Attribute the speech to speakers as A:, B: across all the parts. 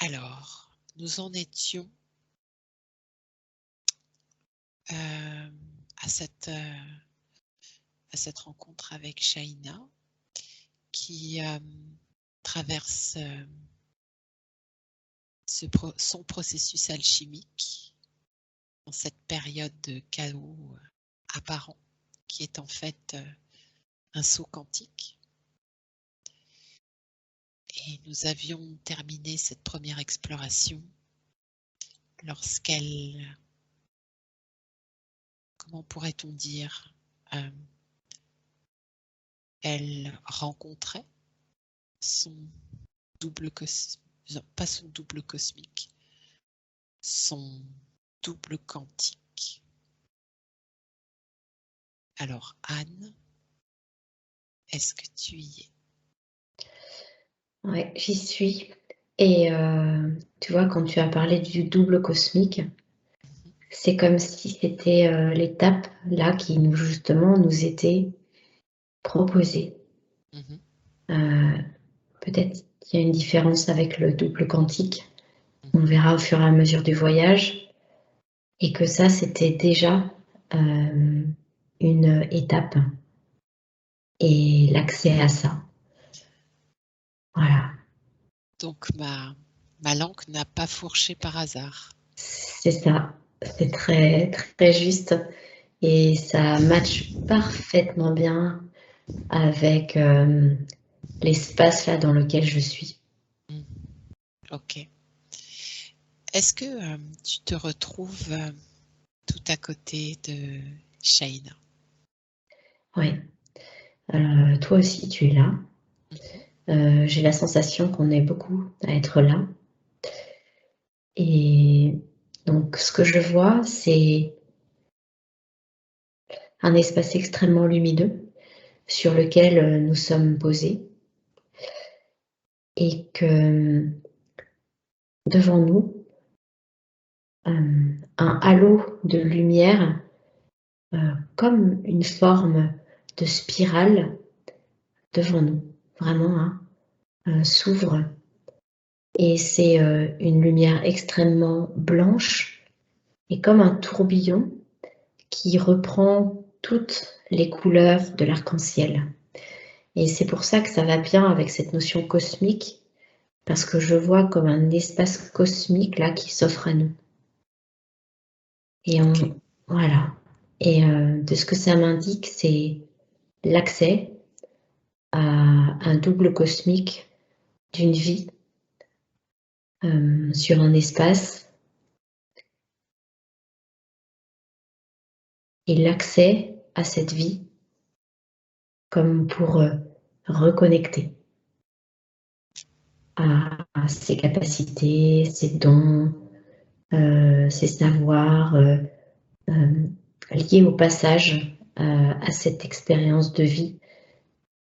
A: Alors, nous en étions à cette rencontre avec Shaina qui traverse son processus alchimique dans cette période de chaos apparent qui est en fait un saut quantique. Et nous avions terminé cette première exploration lorsqu'elle, comment pourrait-on dire, elle rencontrait son double pas son double cosmique, son double quantique. Alors Anne, est-ce que tu y es?
B: Oui, j'y suis. Et tu vois, quand tu as parlé du double cosmique, c'est comme si c'était l'étape là qui justement nous était proposée. Peut-être qu'il y a une différence avec le double quantique. On verra au fur et à mesure du voyage. Et que ça, c'était déjà une étape. Et l'accès à ça. Voilà.
A: Donc ma langue n'a pas fourché par hasard.
B: C'est ça. C'est très, très juste. Et ça matche parfaitement bien avec l'espace là dans lequel je suis.
A: Ok. Est-ce que tu te retrouves tout à côté de Shaina?
B: Oui. Toi aussi, tu es là. J'ai la sensation qu'on est beaucoup à être là. Et donc, ce que je vois, c'est un espace extrêmement lumineux sur lequel nous sommes posés et que devant nous, un halo de lumière comme une forme de spirale devant nous, vraiment, s'ouvre. Et c'est une lumière extrêmement blanche et comme un tourbillon qui reprend toutes les couleurs de l'arc-en-ciel. Et c'est pour ça que ça va bien avec cette notion cosmique, parce que je vois comme un espace cosmique là qui s'offre à nous. Et voilà. Et de ce que ça m'indique, c'est l'accès à un double cosmique d'une vie sur un espace et l'accès à cette vie comme pour reconnecter à ses capacités, ses dons, ses savoirs liés au passage à cette expérience de vie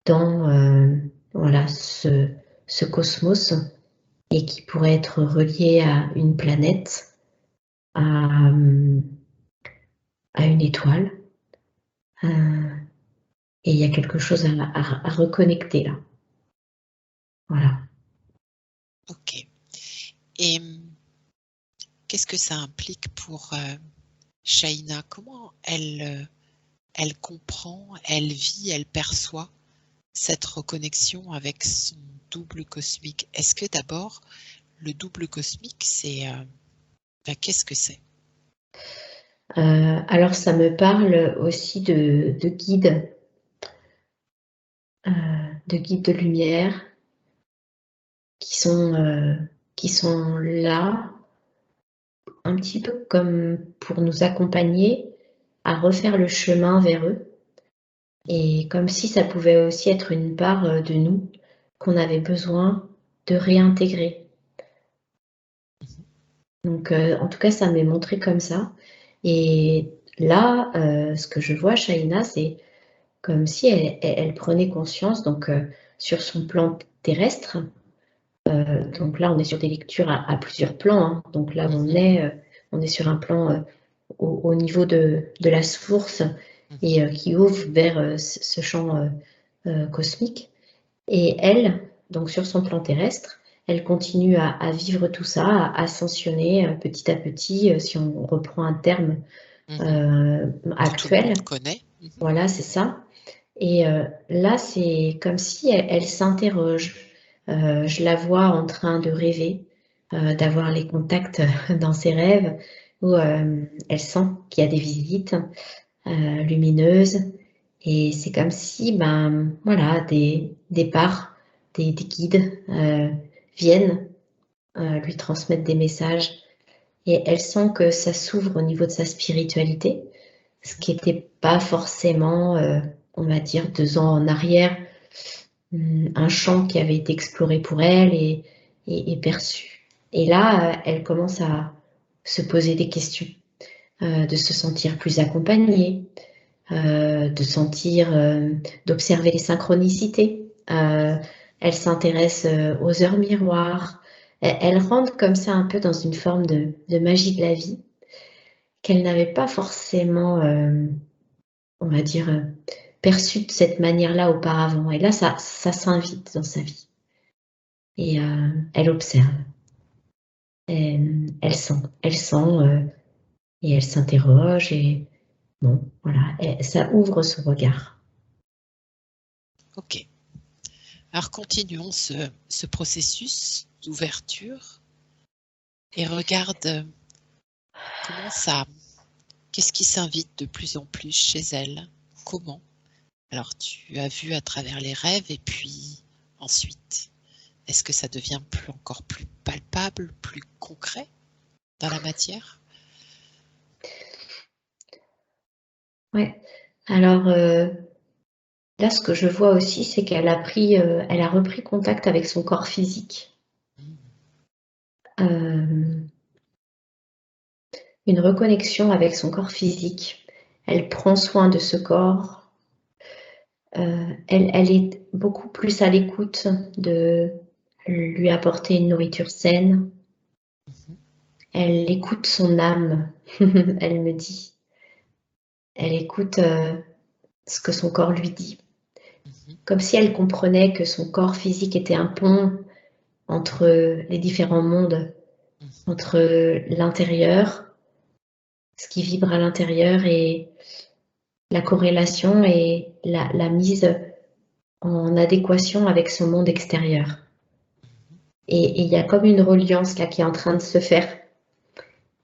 B: dans voilà, ce cosmos et qui pourrait être relié à une planète, à une étoile. Et il y a quelque chose à reconnecter là. Voilà.
A: Ok. Et qu'est-ce que ça implique pour Shaina? Comment elle comprend, elle vit, elle perçoit cette reconnexion avec son double cosmique? Est-ce que d'abord, le double cosmique, c'est qu'est-ce que c'est?
B: Alors ça me parle aussi de guides, de lumière qui sont là un petit peu comme pour nous accompagner à refaire le chemin vers eux et comme si ça pouvait aussi être une part de nous qu'on avait besoin de réintégrer. Donc en tout cas, ça m'est montré comme ça. Et là, ce que je vois, Shaina, c'est comme si elle prenait conscience, donc sur son plan terrestre. Donc là, on est sur des lectures à plusieurs plans. Hein. Donc là, on est sur un plan au niveau de la source et qui ouvre vers ce champ cosmique. Et elle, donc sur son plan terrestre, elle continue à vivre tout ça, à ascensionner petit à petit, si on reprend un terme
A: que tout le
B: actuel.
A: monde connaît.
B: Voilà, c'est ça. Et là, c'est comme si elle s'interroge. Je la vois en train de rêver, d'avoir les contacts dans ses rêves, où elle sent qu'il y a des visites lumineuses. Et c'est comme si, ben, voilà, des parts, des guides viennent lui transmettre des messages. Et elle sent que ça s'ouvre au niveau de sa spiritualité, ce qui n'était pas forcément, on va dire, 2 ans en arrière, un champ qui avait été exploré pour elle et perçu. Et là, elle commence à se poser des questions, de se sentir plus accompagnée, de sentir, d'observer les synchronicités. Elle s'intéresse aux heures miroirs. Elle rentre comme ça un peu dans une forme de magie de la vie qu'elle n'avait pas forcément, on va dire, perçue de cette manière-là auparavant. Et là, ça s'invite dans sa vie. Et elle observe. Elle sent et elle s'interroge et bon, voilà, ça ouvre son regard.
A: Ok. Alors continuons ce processus d'ouverture et regarde comment ça, qu'est-ce qui s'invite de plus en plus chez elle? Comment? Alors tu as vu à travers les rêves et puis ensuite, est-ce que ça devient encore plus palpable, plus concret dans la matière?
B: Ouais. Alors là, ce que je vois aussi, c'est qu'elle a elle a repris contact avec son corps physique. Une reconnexion avec son corps physique. Elle prend soin de ce corps. Elle est beaucoup plus à l'écoute de lui apporter une nourriture saine. Elle écoute son âme, elle me dit. Elle écoute ce que son corps lui dit. Comme si elle comprenait que son corps physique était un pont entre les différents mondes, entre l'intérieur, ce qui vibre à l'intérieur et la corrélation et la mise en adéquation avec son monde extérieur. Et il y a comme une reliance là qui est en train de se faire.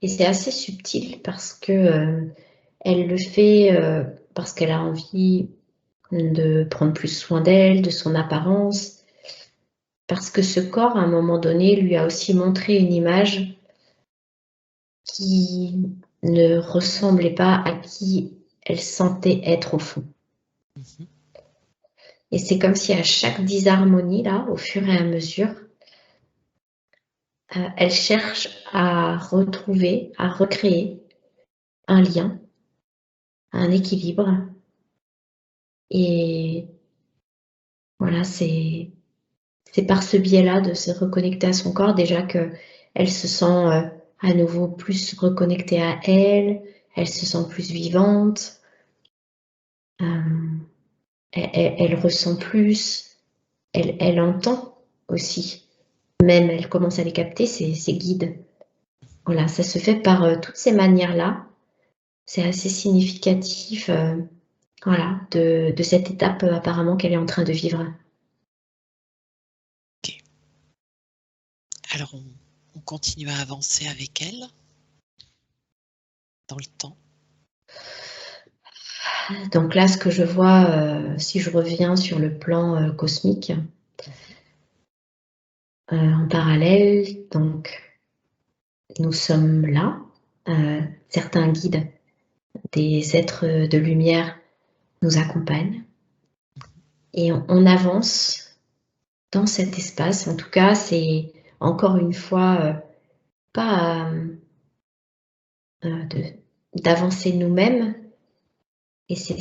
B: Et c'est assez subtil parce que elle le fait parce qu'elle a envie de prendre plus soin d'elle, de son apparence, parce que ce corps, à un moment donné, lui a aussi montré une image qui ne ressemblait pas à qui elle sentait être au fond. Et c'est comme si à chaque disharmonie, là, au fur et à mesure, elle cherche à retrouver, à recréer un lien, un équilibre. Et voilà, c'est par ce biais-là de se reconnecter à son corps déjà qu'elle se sent à nouveau plus reconnectée à elle, elle se sent plus vivante, elle ressent plus, elle entend aussi. Même elle commence à les capter, ses guides. Voilà, ça se fait par toutes ces manières-là. C'est assez significatif voilà, de cette étape apparemment qu'elle est en train de vivre.
A: Ok. Alors on continue à avancer avec elle dans le temps.
B: Donc là, ce que je vois, si je reviens sur le plan cosmique, en parallèle, donc nous sommes là, certains guides, des êtres de lumière nous accompagnent et on avance dans cet espace. En tout cas, c'est encore une fois pas d'avancer nous-mêmes et c'est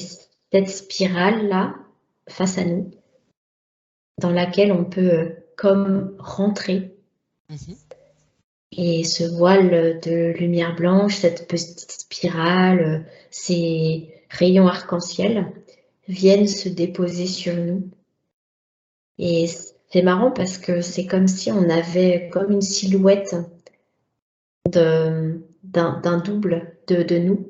B: cette spirale-là, face à nous, dans laquelle on peut comme rentrer. Et ce voile de lumière blanche, cette petite spirale, ces rayons arc-en-ciel viennent se déposer sur nous et C'est marrant parce que c'est comme si on avait comme une silhouette d'un double de nous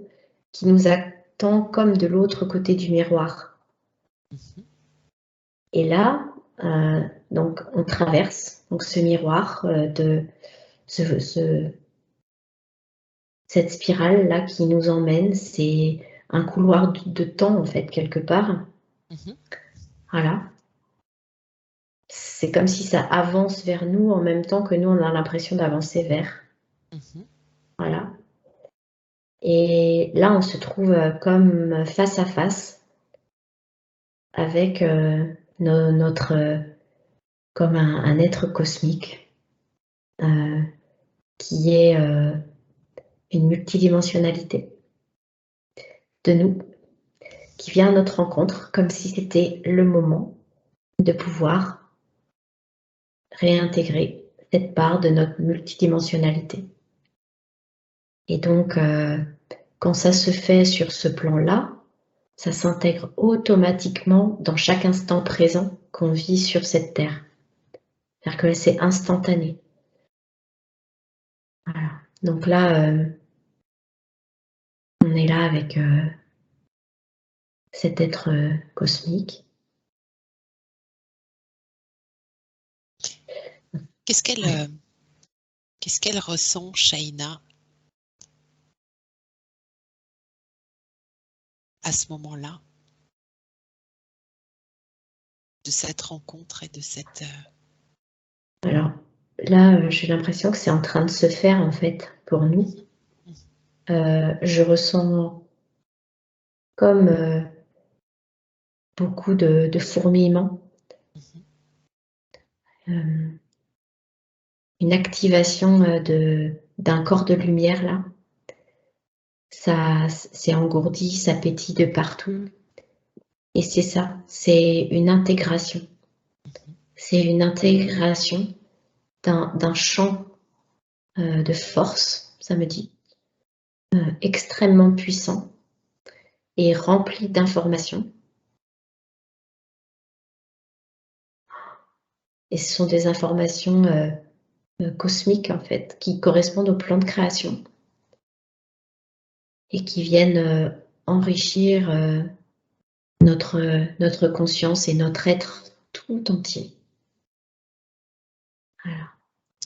B: qui nous attend comme de l'autre côté du miroir. Et là, donc on traverse donc ce miroir cette spirale là qui nous emmène. C'est un couloir de temps en fait quelque part. Voilà. C'est comme si ça avance vers nous en même temps que nous on a l'impression d'avancer vers. Voilà. Et là, on se trouve comme face à face avec notre comme un être cosmique qui est une multidimensionnalité de nous, qui vient à notre rencontre comme si c'était le moment de pouvoir réintégrer cette part de notre multidimensionnalité. Et donc, quand ça se fait sur ce plan-là, ça s'intègre automatiquement dans chaque instant présent qu'on vit sur cette terre. C'est-à-dire que c'est instantané. Voilà. Donc là, on est là avec cet être cosmique.
A: Qu'est-ce qu'elle ressent, Shaina, à ce moment-là, de cette rencontre et de cette...
B: Alors là, j'ai l'impression que c'est en train de se faire en fait pour nous. Je ressens comme beaucoup de fourmillements, une activation d'un corps de lumière là. Ça s'est engourdi, ça pétille de partout. Et c'est ça, c'est une intégration. C'est une intégration d'un champ de force, ça me dit, extrêmement puissant et rempli d'informations. Et ce sont des informations cosmiques, en fait, qui correspondent au plan de création et qui viennent enrichir notre conscience et notre être tout entier. Voilà.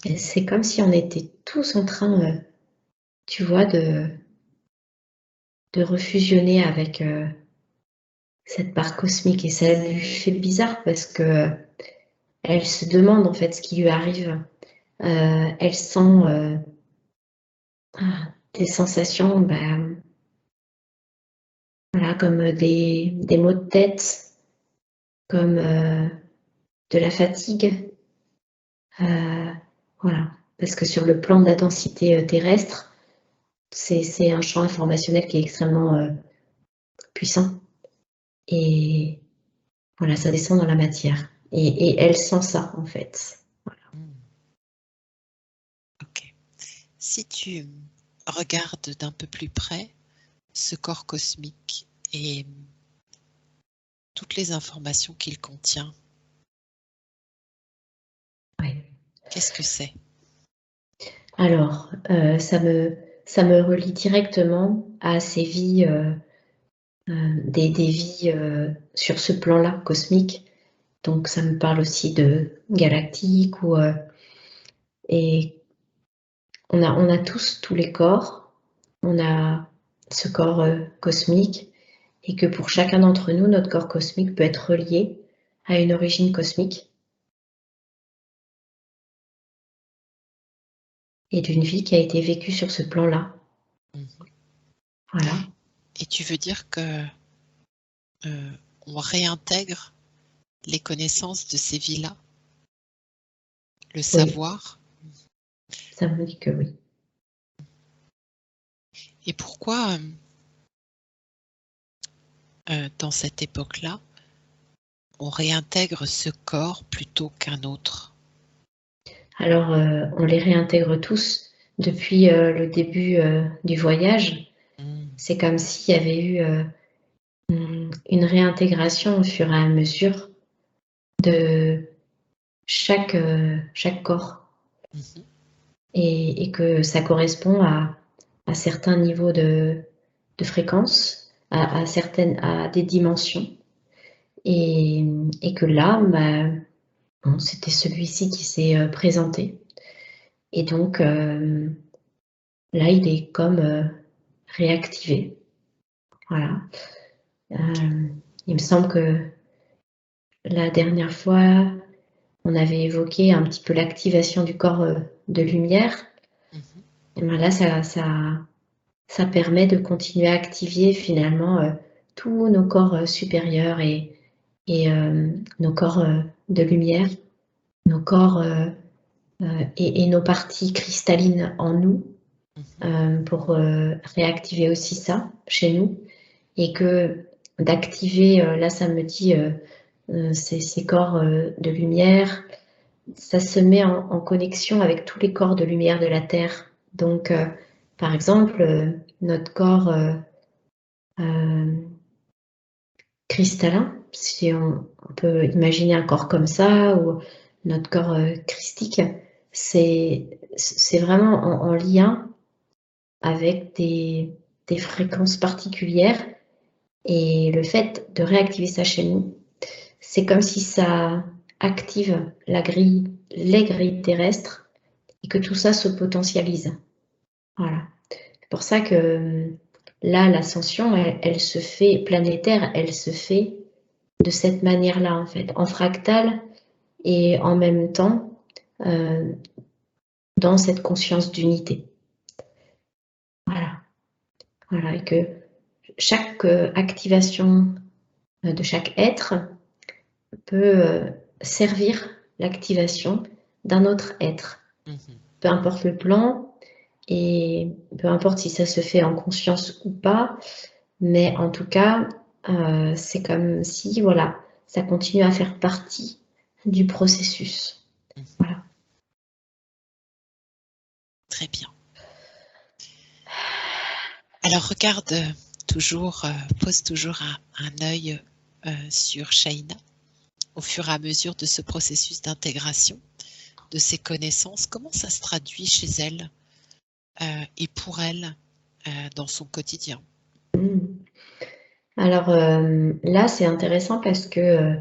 B: Et c'est comme si on était tous en train, tu vois, de refusionner avec cette part cosmique. Et ça lui fait bizarre parce que elle se demande en fait ce qui lui arrive. Elle sent des sensations, voilà, comme des maux de tête, comme de la fatigue. Voilà, parce que sur le plan de la densité terrestre, c'est un champ informationnel qui est extrêmement puissant. Et voilà, ça descend dans la matière. Et elle sent ça, en fait. Voilà.
A: Ok. Si tu regardes d'un peu plus près ce corps cosmique et toutes les informations qu'il contient,
B: Ouais.
A: qu'est-ce que c'est?
B: Alors, ça me relie directement à ces vies, des vies sur ce plan-là, cosmique. Donc, ça me parle aussi de galactique et on a tous les corps. On a ce corps cosmique et que pour chacun d'entre nous, notre corps cosmique peut être relié à une origine cosmique et d'une vie qui a été vécue sur ce plan-là. Voilà.
A: Et tu veux dire que on réintègre les connaissances de ces vies-là, le savoir?
B: Ça me dit que oui.
A: Et pourquoi, dans cette époque-là, on réintègre ce corps plutôt qu'un autre?
B: Alors, on les réintègre tous depuis le début du voyage. C'est comme s'il y avait eu une réintégration au fur et à mesure de chaque corps.
A: Mhm.
B: Et que ça correspond à certains niveaux de fréquence, à des dimensions. Et que là, bah, bon, c'était celui-ci qui s'est présenté. Et donc, là, il est comme réactivé. Voilà. Il me semble que la dernière fois, on avait évoqué un petit peu l'activation du corps de lumière.
A: Mhm.
B: Et ben là, ça permet de continuer à activer finalement tous nos corps supérieurs et nos corps de lumière, nos corps et nos parties cristallines en nous pour réactiver aussi ça chez nous. Et que d'activer, là ça me dit, ces corps de lumière, ça se met en connexion avec tous les corps de lumière de la Terre. Donc, par exemple, notre corps cristallin, si on peut imaginer un corps comme ça, ou notre corps christique, c'est vraiment en lien avec des fréquences particulières. Et le fait de réactiver ça chez nous, c'est comme si ça active les grilles terrestres et que tout ça se potentialise. Voilà. C'est pour ça que là, l'ascension, elle se fait planétaire, elle se fait de cette manière-là, en fait, en fractal et en même temps euh, dans cette conscience d'unité. Voilà. Voilà. Et que chaque activation de chaque être peut servir l'activation d'un autre être. Peu importe le plan et peu importe si ça se fait en conscience ou pas, mais en tout cas, c'est comme si, voilà, ça continue à faire partie du processus. Voilà.
A: Très bien. Alors regarde toujours, pose toujours un œil sur Shaina au fur et à mesure de ce processus d'intégration de ces connaissances. Comment ça se traduit chez elle et pour elle dans son quotidien?
B: Alors là, c'est intéressant parce que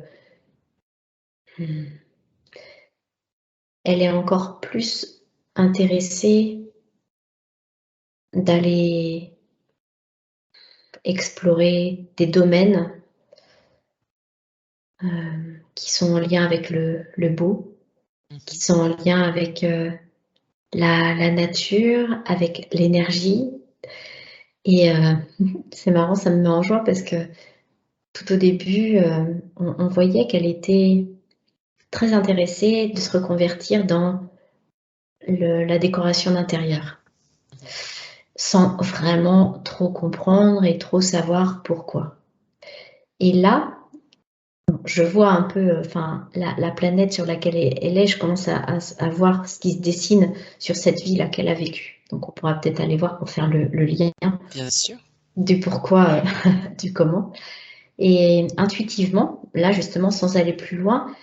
B: elle est encore plus intéressée d'aller explorer des domaines qui sont en lien avec le beau, qui sont en lien avec la nature, avec l'énergie. Et c'est marrant, ça me met en joie parce que tout au début, on voyait qu'elle était très intéressée de se reconvertir dans la décoration d'intérieur, sans vraiment trop comprendre et trop savoir pourquoi. Et là, je vois un peu, enfin, la planète sur laquelle elle est, je commence à voir ce qui se dessine sur cette vie-là qu'elle a vécue. Donc, on pourra peut-être aller voir pour faire le lien.
A: Bien sûr.
B: Du pourquoi, du comment. Et intuitivement, là, justement, sans aller plus loin,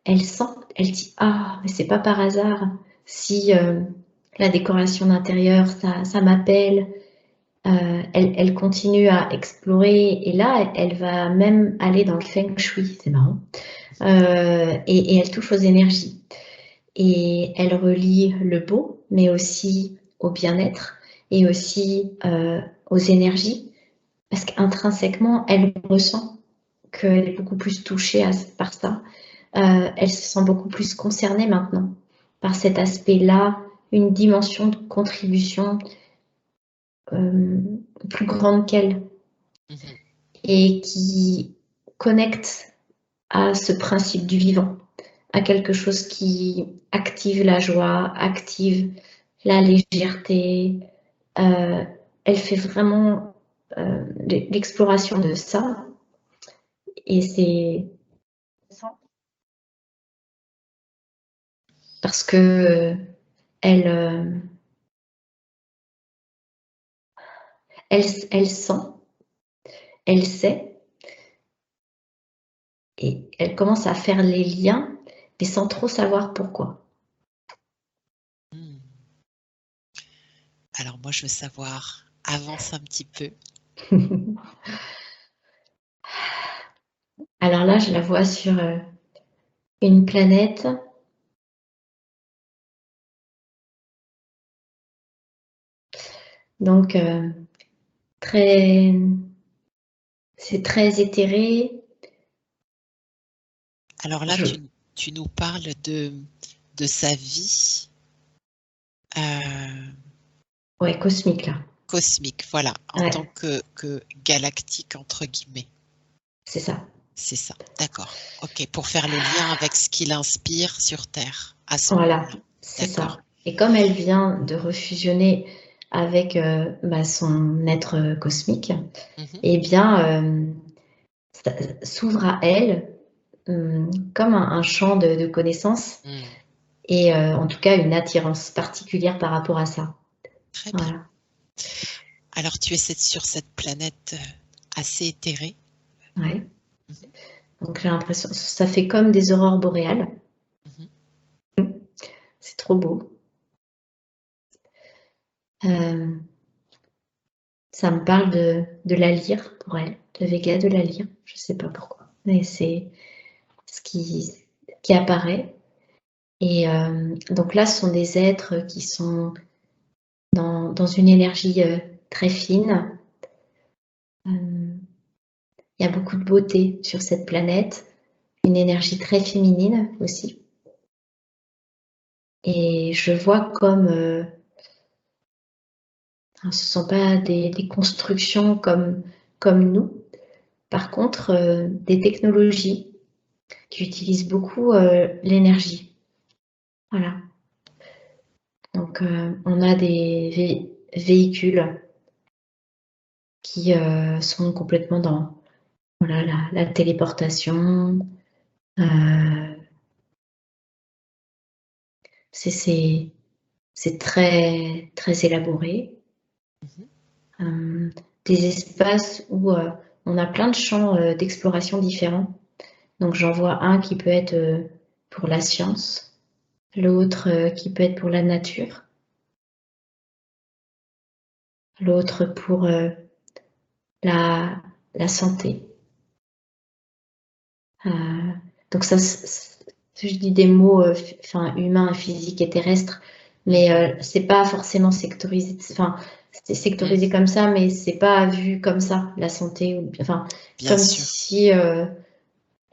B: elle sent, elle dit, ah, mais c'est pas par hasard si la décoration d'intérieur, ça m'appelle. Elle continue à explorer et là, elle va même aller dans le feng shui, c'est marrant. Et elle touche aux énergies. Et elle relie le beau, mais aussi au bien-être et aussi aux énergies, parce qu'intrinsèquement, elle ressent qu'elle est beaucoup plus touchée par ça. Elle se sent beaucoup plus concernée maintenant par cet aspect-là, une dimension de contribution plus grande qu'elle et qui connecte à ce principe du vivant, à quelque chose qui active la joie, active la légèreté. Elle fait vraiment l'exploration de ça et c'est parce que elle, elle sent, elle sait et elle commence à faire les liens mais sans trop savoir pourquoi.
A: Alors moi, je veux savoir, avance un petit peu.
B: Alors là, je la vois sur une planète. Donc, c'est très éthéré.
A: Alors là, tu nous parles de sa vie.
B: Ouais, cosmique là.
A: Cosmique, voilà, en
B: Ouais.
A: tant que galactique, entre guillemets.
B: C'est ça.
A: C'est ça, d'accord. Ok, pour faire le lien avec ce qu'il inspire sur Terre à ce
B: Voilà,
A: moment-là.
B: c'est
A: D'accord.
B: ça. Et comme elle vient de refusionner avec son être cosmique, eh bien, s'ouvre à elle comme un champ de connaissances et en tout cas une attirance particulière par rapport à ça.
A: Très bien.
B: Voilà.
A: Alors, tu es sur cette planète assez éthérée.
B: Ouais. Donc j'ai l'impression, ça fait comme des aurores boréales. C'est trop beau. Ça me parle de la lyre pour elle, de Vega de la lyre. Je sais pas pourquoi, mais c'est ce qui apparaît. Et donc là, ce sont des êtres qui sont dans une énergie très fine. Il y a beaucoup de beauté sur cette planète, une énergie très féminine aussi. Et je vois comme ce ne sont pas des constructions comme nous, par contre des technologies qui utilisent beaucoup l'énergie. Voilà. Donc on a des véhicules qui sont complètement dans voilà, la téléportation. C'est très, très élaboré. Des espaces où on a plein de champs d'exploration différents. Donc j'en vois un qui peut être pour la science, l'autre qui peut être pour la nature, l'autre pour la santé. Donc ça, je dis des mots humains, physiques et terrestres, mais c'est pas forcément sectorisé. Enfin, c'est sectorisé comme ça, mais c'est pas vu comme ça, la santé. Enfin,
A: Bien
B: comme
A: sûr.
B: si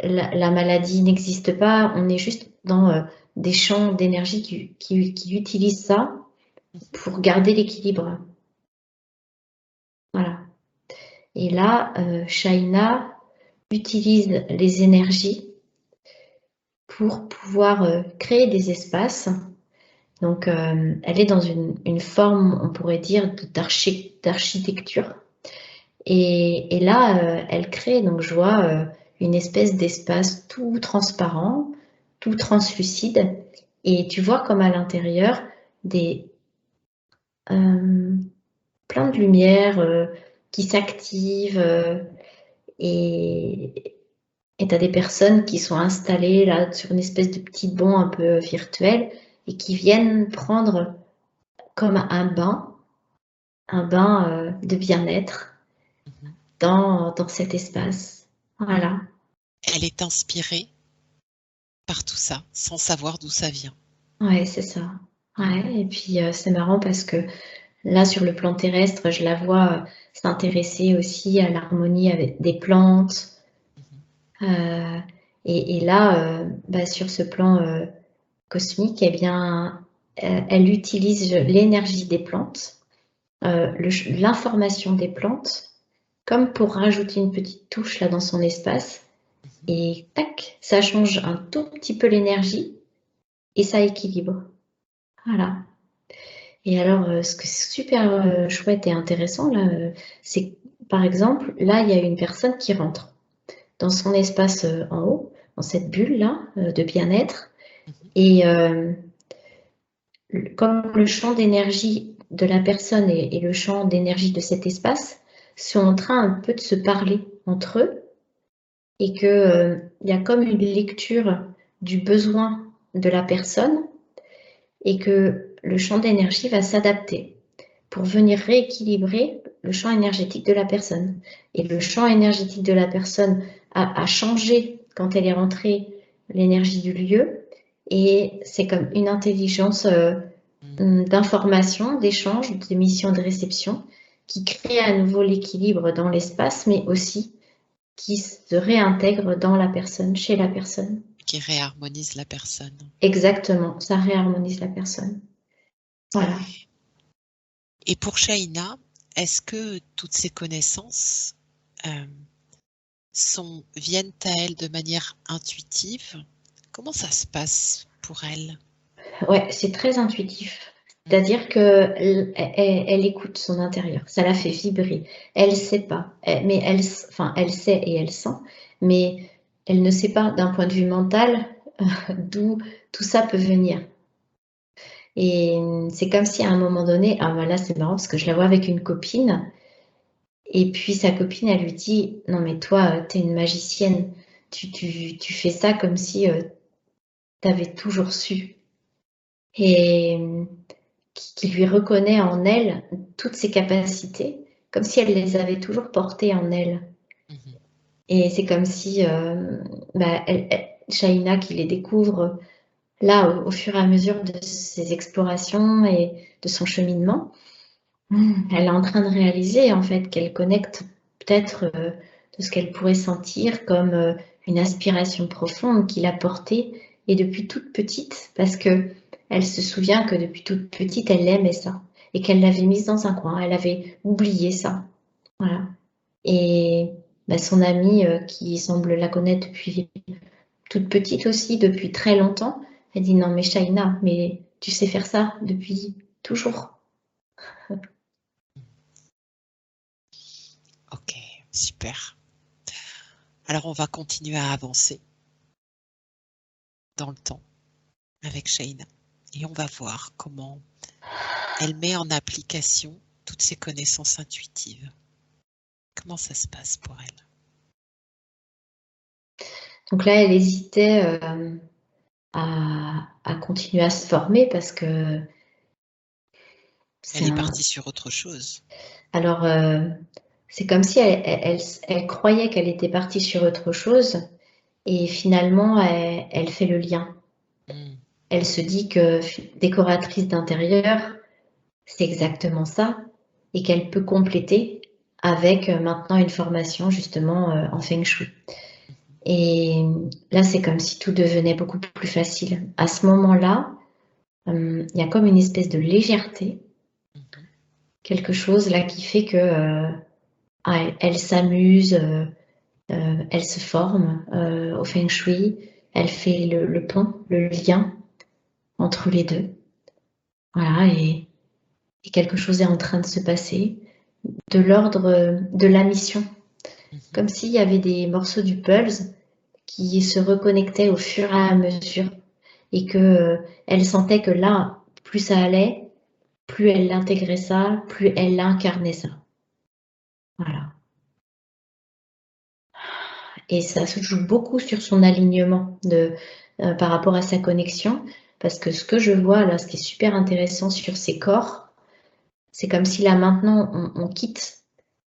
B: la maladie n'existe pas. On est juste dans des champs d'énergie qui utilisent ça pour garder l'équilibre. Voilà. Et là, Shaina utilise les énergies pour pouvoir créer des espaces. Donc, elle est dans une forme, on pourrait dire, d'architecture. Et là, elle crée, donc je vois une espèce d'espace tout transparent, tout translucide. Et tu vois comme à l'intérieur, plein de lumière qui s'activent et tu as des personnes qui sont installées là sur une espèce de petit banc un peu virtuel et qui viennent prendre comme un bain de bien-être dans cet espace. Voilà.
A: Elle est inspirée par tout ça, sans savoir d'où ça vient.
B: Ouais, c'est ça. Ouais. Et puis c'est marrant parce que là, sur le plan terrestre, je la vois s'intéresser aussi à l'harmonie avec des plantes. Et là, sur ce plan cosmique, eh bien, elle utilise l'énergie des plantes, l'information des plantes, comme pour rajouter une petite touche là dans son espace. Et tac, ça change un tout petit peu l'énergie et ça équilibre. Voilà. Et alors, ce que c'est super chouette et intéressant là, c'est par exemple, là, il y a une personne qui rentre dans son espace en haut, dans cette bulle là de bien-être. Et comme le champ d'énergie de la personne et le champ d'énergie de cet espace sont en train un peu de se parler entre eux et qu'il y a comme une lecture du besoin de la personne et que le champ d'énergie va s'adapter pour venir rééquilibrer le champ énergétique de la personne. Et le champ énergétique de la personne a changé quand elle est rentrée l'énergie du lieu, et c'est comme une intelligence d'information, d'échange, d'émission, de réception, qui crée à nouveau l'équilibre dans l'espace, mais aussi qui se réintègre dans la personne, chez la personne.
A: Qui réharmonise la personne.
B: Exactement, ça réharmonise la personne. Voilà.
A: Et pour Shaina, est-ce que toutes ces connaissances viennent à elle de manière intuitive? Comment ça se passe pour elle?
B: Ouais, c'est très intuitif. C'est-à-dire qu'elle écoute son intérieur, ça la fait vibrer. Elle ne sait pas, mais elle sait et elle sent, mais elle ne sait pas d'un point de vue mental d'où tout ça peut venir. Et c'est comme si à un moment donné, là c'est marrant parce que je la vois avec une copine, et puis sa copine, elle lui dit « Non mais toi, t'es une magicienne, tu fais ça comme si t'avais toujours su. » Et qui lui reconnaît en elle toutes ses capacités, comme si elle les avait toujours portées en elle. Et c'est comme si Shaina qui les découvre là au fur et à mesure de ses explorations et de son cheminement, elle est en train de réaliser en fait qu'elle connecte peut-être de ce qu'elle pourrait sentir comme une aspiration profonde qu'il a portée, et depuis toute petite, parce que elle se souvient que depuis toute petite, elle aimait ça et qu'elle l'avait mise dans un coin, elle avait oublié ça. Voilà. Et son amie qui semble la connaître depuis toute petite aussi, depuis très longtemps, elle dit non mais Shaina, mais tu sais faire ça depuis toujours.
A: Ok, super. Alors on va continuer à avancer dans le temps avec Shaina et on va voir comment elle met en application toutes ces connaissances intuitives. Comment ça se passe pour elle?
B: Donc là, elle hésitait à continuer à se former parce que
A: Elle est partie sur autre chose.
B: Alors, c'est comme si elle croyait qu'elle était partie sur autre chose, et finalement, elle fait le lien. Elle se dit que décoratrice d'intérieur, c'est exactement ça, et qu'elle peut compléter avec maintenant une formation justement en Feng Shui. Et là, c'est comme si tout devenait beaucoup plus facile. À ce moment-là, il y a comme une espèce de légèreté, quelque chose là qui fait que elle s'amuse, elle se forme au Feng Shui, elle fait le pont, le lien entre les deux. Voilà, et quelque chose est en train de se passer de l'ordre de la mission. Comme s'il y avait des morceaux du puzzle qui se reconnectaient au fur et à mesure, et que elle sentait que là, plus ça allait, plus elle intégrait ça, plus elle incarnait ça. Voilà. Et ça se joue beaucoup sur son alignement par rapport à sa connexion, parce que ce que je vois là, ce qui est super intéressant sur ses corps, c'est comme si là maintenant on quitte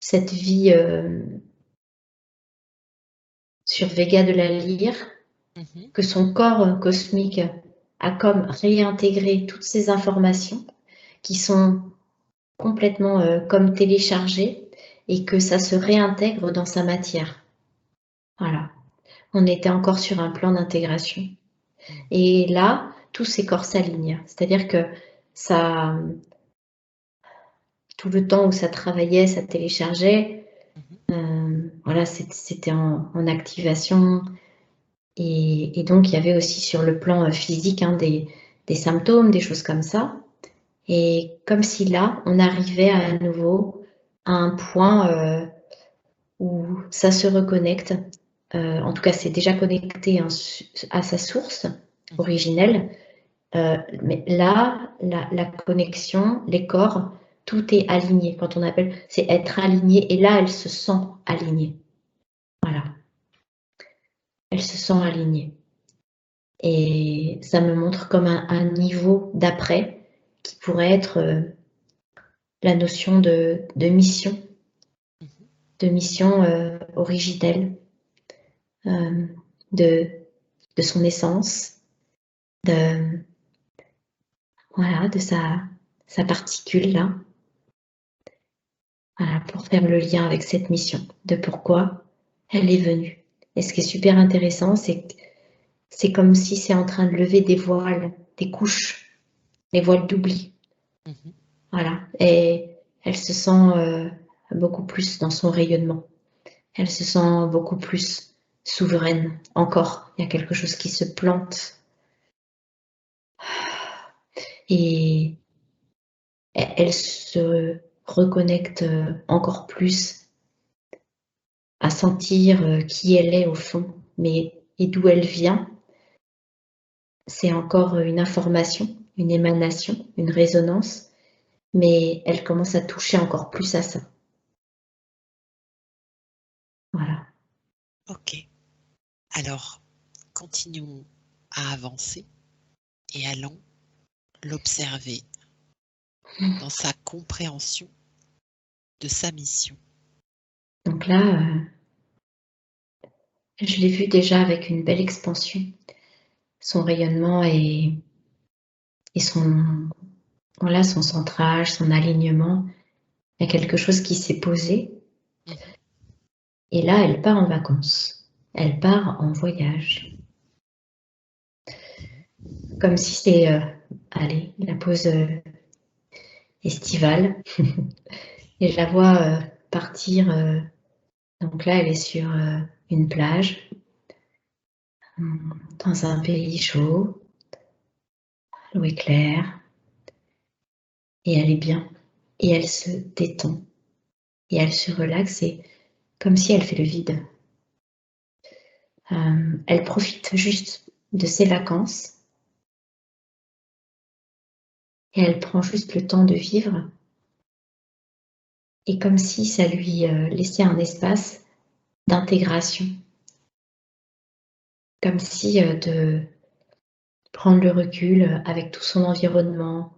B: cette vie sur Vega de la Lyre, que son corps cosmique a comme réintégré toutes ces informations qui sont complètement comme téléchargées, et que ça se réintègre dans sa matière. Voilà. On était encore sur un plan d'intégration. Et là, tous ces corps s'alignent. C'est-à-dire que ça, tout le temps où ça travaillait, ça téléchargeait, voilà, c'était en activation. Et donc, il y avait aussi sur le plan physique des symptômes, des choses comme ça. Et comme si là, on arrivait à nouveau à un point où ça se reconnecte. En tout cas, c'est déjà connecté à sa source originelle. Mais là, la connexion, les corps, tout est aligné. Quand on appelle, c'est être aligné. Et là, elle se sent alignée. Voilà. Elle se sent alignée. Et ça me montre comme un niveau d'après qui pourrait être la notion de mission originelle de son essence, voilà, de sa particule là, voilà, pour faire le lien avec cette mission, de pourquoi elle est venue. Et ce qui est super intéressant, c'est que c'est comme si c'est en train de lever des voiles, des couches, les voiles d'oubli. Voilà, et elle se sent beaucoup plus dans son rayonnement. Elle se sent beaucoup plus souveraine. Encore, il y a quelque chose qui se plante. Et elle se reconnecte encore plus à sentir qui elle est au fond, mais et d'où elle vient. C'est encore une information, une émanation, une résonance, mais elle commence à toucher encore plus à ça. Voilà.
A: Ok. Alors, continuons à avancer et allons l'observer dans sa compréhension de sa mission.
B: Donc là, je l'ai vu déjà avec une belle expansion. Son rayonnement et son, voilà, son centrage, son alignement. Il y a quelque chose qui s'est posé. Et là, elle part en vacances. Elle part en voyage. Comme si c'est, allez, la pause estivale. Et je la vois partir. Donc là, elle est sur une plage, dans un pays chaud, l'eau est claire, et elle est bien. Et elle se détend. Et elle se relaxe, et comme si elle fait le vide. Elle profite juste de ses vacances. Et elle prend juste le temps de vivre. Et comme si ça lui laissait un espace d'intégration. Comme si de prendre le recul avec tout son environnement,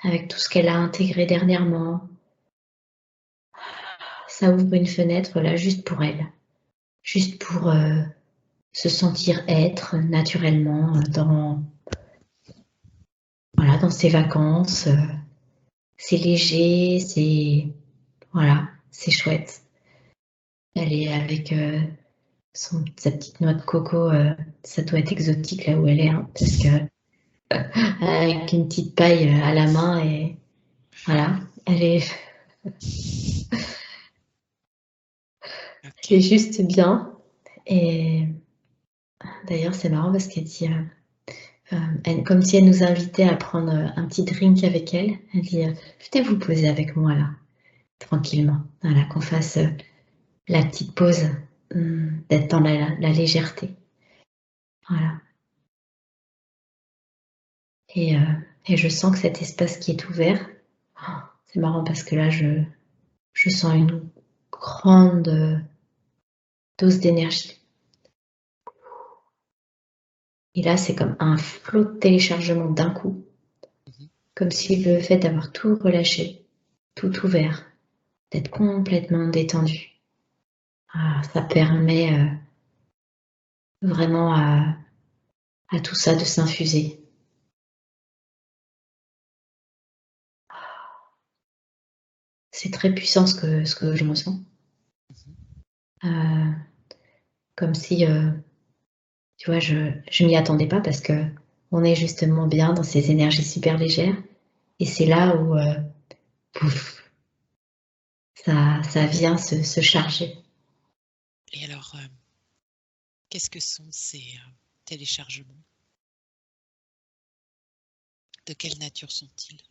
B: avec tout ce qu'elle a intégré dernièrement. Ça ouvre une fenêtre là juste pour elle, juste pour se sentir être naturellement dans ses vacances. C'est léger, voilà, c'est chouette. Elle est avec sa petite noix de coco, ça doit être exotique là où elle est, hein, parce que avec une petite paille à la main et voilà, elle est juste bien. Et d'ailleurs, c'est marrant parce qu'elle dit, comme si elle nous invitait à prendre un petit drink avec elle. Elle dit, venez vous poser avec moi là, tranquillement. Voilà, qu'on fasse la petite pause, d'être dans la légèreté. Voilà. Et je sens que cet espace qui est ouvert, c'est marrant parce que là, je sens une grande dose d'énergie. Et là, c'est comme un flot de téléchargement d'un coup. Comme si le fait d'avoir tout relâché, tout ouvert, d'être complètement détendu, ça permet vraiment à tout ça de s'infuser. C'est très puissant ce que je ressens. Comme si, tu vois, je m'y attendais pas parce que on est justement bien dans ces énergies super légères. Et c'est là où, pouf, ça vient se charger.
A: Et alors, qu'est-ce que sont ces téléchargements? De quelle nature sont-ils?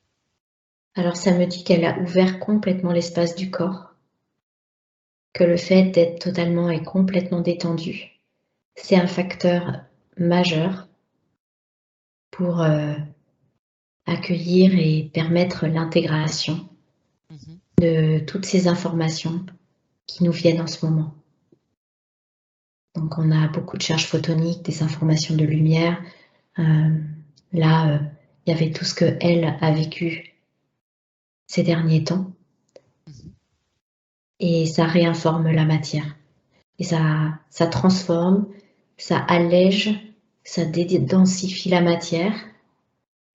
B: Alors ça me dit qu'elle a ouvert complètement l'espace du corps, que le fait d'être totalement et complètement détendu, c'est un facteur majeur pour accueillir et permettre l'intégration de toutes ces informations qui nous viennent en ce moment. Donc on a beaucoup de charges photoniques, des informations de lumière. Là, il y avait tout ce qu'elle a vécu ces derniers temps. Et ça réinforme la matière. Et ça transforme, ça allège, ça densifie la matière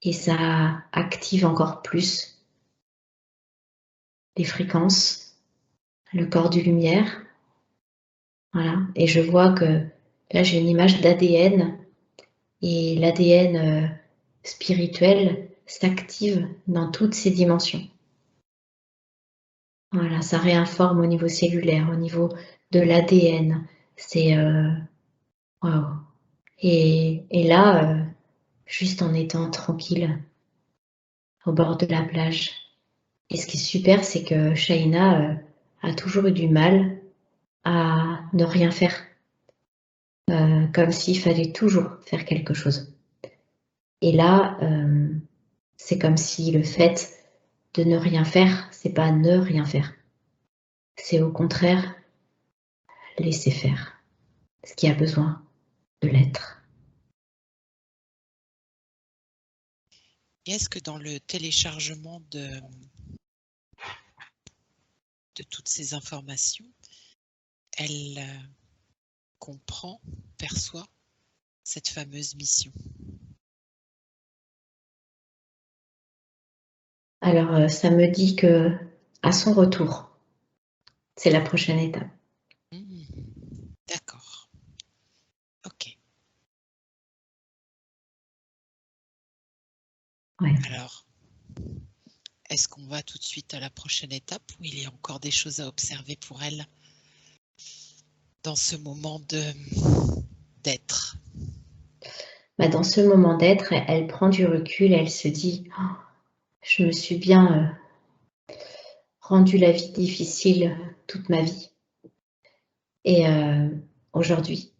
B: et ça active encore plus les fréquences, le corps de lumière. Voilà. Et je vois que là, j'ai une image d'ADN et l'ADN spirituel s'active dans toutes ses dimensions. Voilà, ça réinforme au niveau cellulaire, au niveau de l'ADN. C'est waouh. Et là, juste en étant tranquille au bord de la plage. Et ce qui est super, c'est que Shaina a toujours eu du mal à ne rien faire, comme s'il fallait toujours faire quelque chose. Et là, c'est comme si le fait de ne rien faire, c'est pas ne rien faire. C'est au contraire laisser faire ce qui a besoin de l'être.
A: Et est-ce que dans le téléchargement de toutes ces informations, elle comprend, perçoit cette fameuse mission?
B: Alors, ça me dit que à son retour, c'est la prochaine étape.
A: D'accord. Ok.
B: Ouais.
A: Alors, est-ce qu'on va tout de suite à la prochaine étape ou il y a encore des choses à observer pour elle dans ce moment d'être?
B: Dans ce moment d'être, elle prend du recul, elle se dit oh, je me suis bien rendu la vie difficile toute ma vie. Et aujourd'hui,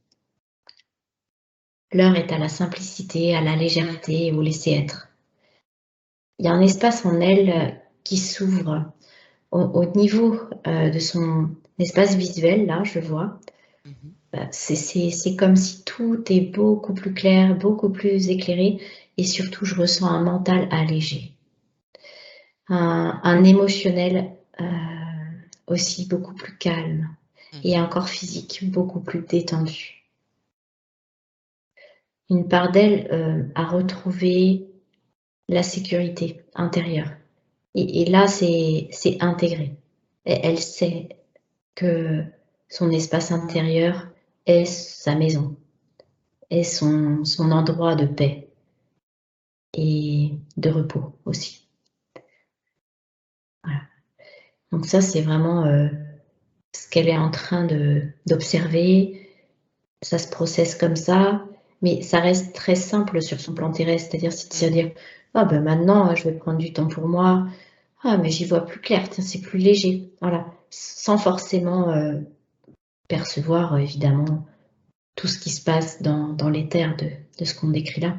B: l'heure est à la simplicité, à la légèreté et au laisser être. Il y a un espace en elle qui s'ouvre au niveau de son espace visuel, là, je vois. C'est comme si tout est beaucoup plus clair, beaucoup plus éclairé et surtout, je ressens un mental allégé. Un émotionnel aussi beaucoup plus calme et un corps physique beaucoup plus détendu. Une part d'elle a retrouvé la sécurité intérieure. Et là, c'est intégré. Et elle sait que son espace intérieur est sa maison, est son endroit de paix et de repos aussi. Voilà. Donc ça, c'est vraiment ce qu'elle est en train d'observer. Ça se processe comme ça, mais ça reste très simple sur son plan terrestre, c'est-à-dire c'est de se dire ah ben maintenant je vais prendre du temps pour moi, ah mais j'y vois plus clair, tiens c'est plus léger, voilà, sans forcément percevoir évidemment tout ce qui se passe dans l'éther de ce qu'on décrit là.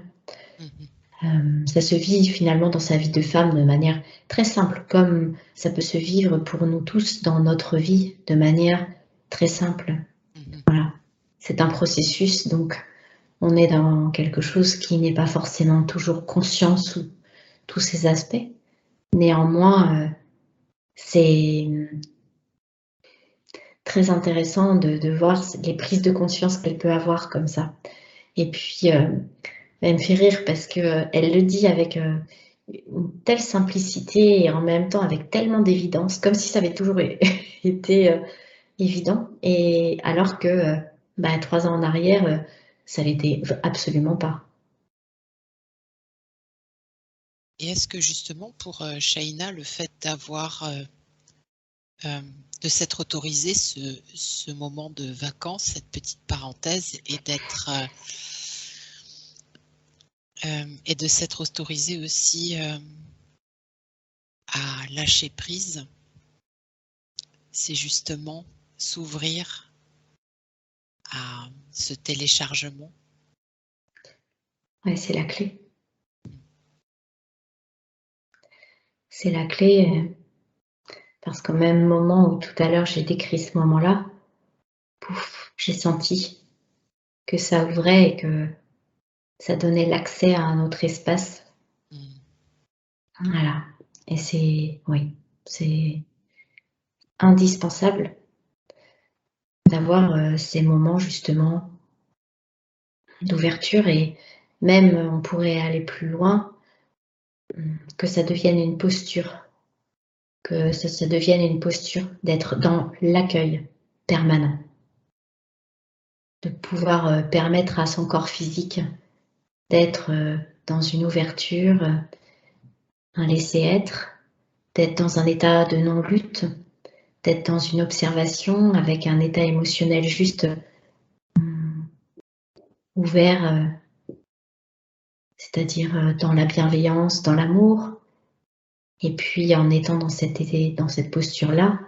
B: Ça se vit finalement dans sa vie de femme de manière très simple, comme ça peut se vivre pour nous tous dans notre vie de manière très simple. Voilà, c'est un processus, donc on est dans quelque chose qui n'est pas forcément toujours conscient sous tous ces aspects. Néanmoins, c'est très intéressant de voir les prises de conscience qu'elle peut avoir comme ça. Et puis, elle me fait rire parce qu'elle le dit avec une telle simplicité et en même temps avec tellement d'évidence, comme si ça avait toujours été évident. Et alors que 3 ans en arrière, ça l'était absolument pas.
A: Et est-ce que justement pour Shaina, le fait d'avoir de s'être autorisé ce moment de vacances, cette petite parenthèse, et d'être et de s'être autorisé aussi à lâcher prise, c'est justement s'ouvrir à ce téléchargement?
B: Ouais, c'est la clé. C'est la clé parce qu'au même moment où tout à l'heure j'ai décrit ce moment-là, pouf, j'ai senti que ça ouvrait et que ça donnait l'accès à un autre espace. Voilà. Et c'est indispensable d'avoir ces moments justement d'ouverture, et même on pourrait aller plus loin, que ça devienne une posture, que ça devienne une posture d'être dans l'accueil permanent, de pouvoir permettre à son corps physique d'être dans une ouverture, un laisser-être, d'être dans un état de non-lutte, d'être dans une observation avec un état émotionnel juste ouvert, c'est-à-dire dans la bienveillance, dans l'amour. Et puis en étant dans cette posture-là,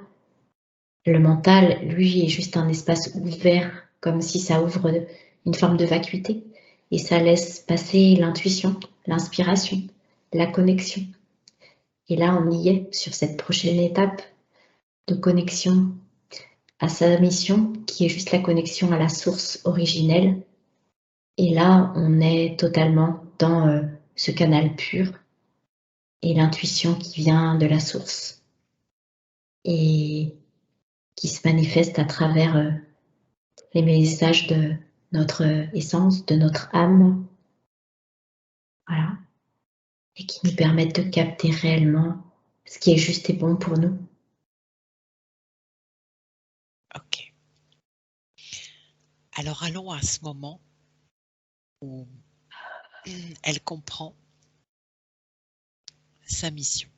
B: le mental, lui, est juste un espace ouvert, comme si ça ouvre une forme de vacuité. Et ça laisse passer l'intuition, l'inspiration, la connexion. Et là, on y est sur cette prochaine étape de connexion à sa mission, qui est juste la connexion à la source originelle. Et là, on est totalement dans ce canal pur et l'intuition qui vient de la source et qui se manifeste à travers les messages de notre essence, de notre âme, voilà, et qui nous permettent de capter réellement ce qui est juste et bon pour nous.
A: Ok. Alors allons à ce moment où elle comprend sa mission.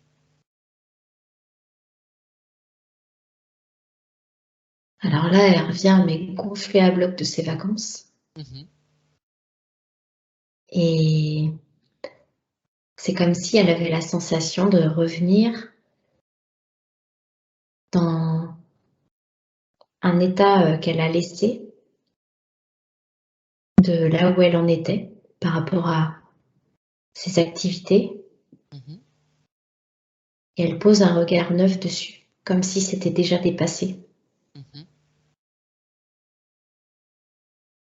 B: Alors là, elle revient mais gonflée à bloc de ses vacances. Et c'est comme si elle avait la sensation de revenir dans un état qu'elle a laissé, de là où elle en était par rapport à ses activités. Et elle pose un regard neuf dessus, comme si c'était déjà dépassé.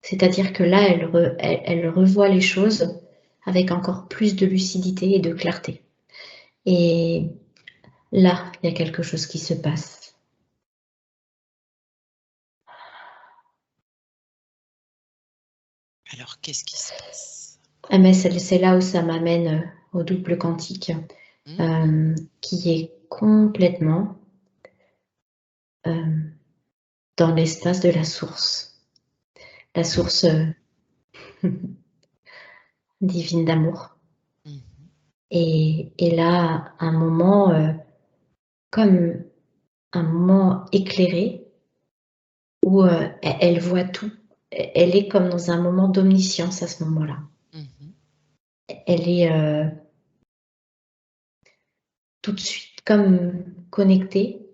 B: C'est-à-dire que là, elle revoit les choses avec encore plus de lucidité et de clarté. Et là, il y a quelque chose qui se passe.
A: Alors, qu'est-ce qui se passe?
B: Ah, mais c'est là où ça m'amène au double quantique, qui est complètement dans l'espace de la source divine d'amour. Et là, un moment comme un moment éclairé où elle voit tout. Elle est comme dans un moment d'omniscience à ce moment-là. Elle est tout de suite comme connectée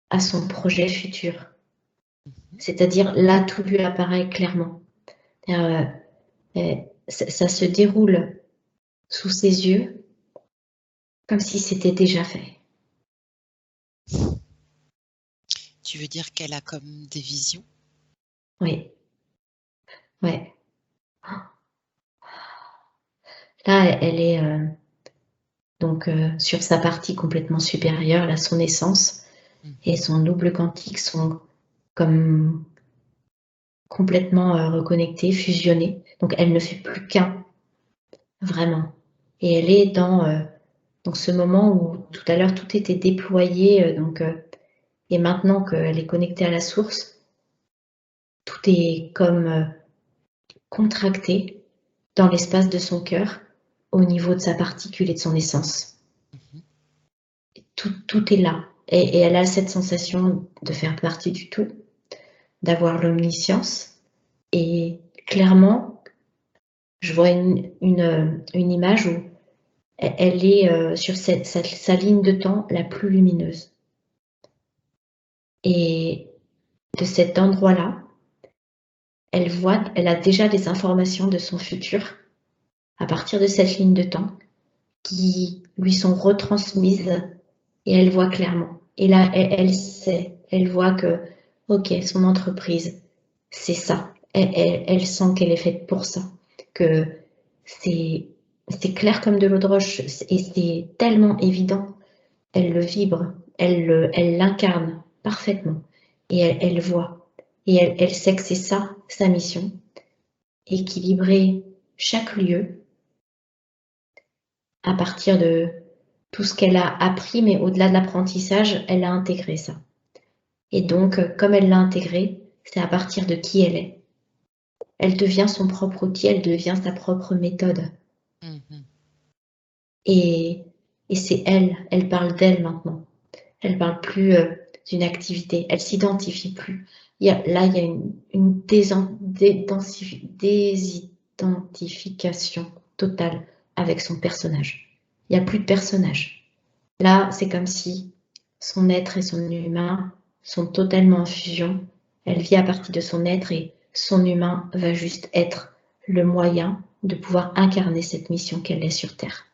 B: à son projet futur. C'est-à-dire là, tout lui apparaît clairement. Ça se déroule sous ses yeux comme si c'était déjà fait.
A: Tu veux dire qu'elle a comme des visions?
B: Oui. Ouais. Là, elle est donc sur sa partie complètement supérieure, là, son essence et son double quantique sont comme complètement reconnectés, fusionnés. Donc, elle ne fait plus qu'un, vraiment. Et elle est dans ce moment où tout à l'heure, tout était déployé. Et maintenant qu'elle est connectée à la source, tout est comme contracté dans l'espace de son cœur, au niveau de sa particule et de son essence. Tout est là. Et elle a cette sensation de faire partie du tout, d'avoir l'omniscience. Et clairement, je vois une image où elle est sur sa ligne de temps la plus lumineuse. Et de cet endroit-là, elle a déjà des informations de son futur à partir de cette ligne de temps qui lui sont retransmises et elle voit clairement. Et là, elle sait, elle voit que, ok, son entreprise, c'est ça. elle sent qu'elle est faite pour ça, que c'est clair comme de l'eau de roche et c'est tellement évident. Elle le vibre, elle l'incarne parfaitement et elle voit. Et elle sait que c'est ça, sa mission. Équilibrer chaque lieu à partir de tout ce qu'elle a appris, mais au-delà de l'apprentissage, elle a intégré ça. Et donc, comme elle l'a intégré, c'est à partir de qui elle est. Elle devient son propre outil, elle devient sa propre méthode. Et c'est elle parle d'elle maintenant. Elle parle plus d'une activité, elle s'identifie plus. Il y a une désidentification totale avec son personnage. Il n'y a plus de personnage. Là, c'est comme si son être et son humain sont totalement en fusion. Elle vit à partir de son être et son humain va juste être le moyen de pouvoir incarner cette mission qu'elle est sur Terre.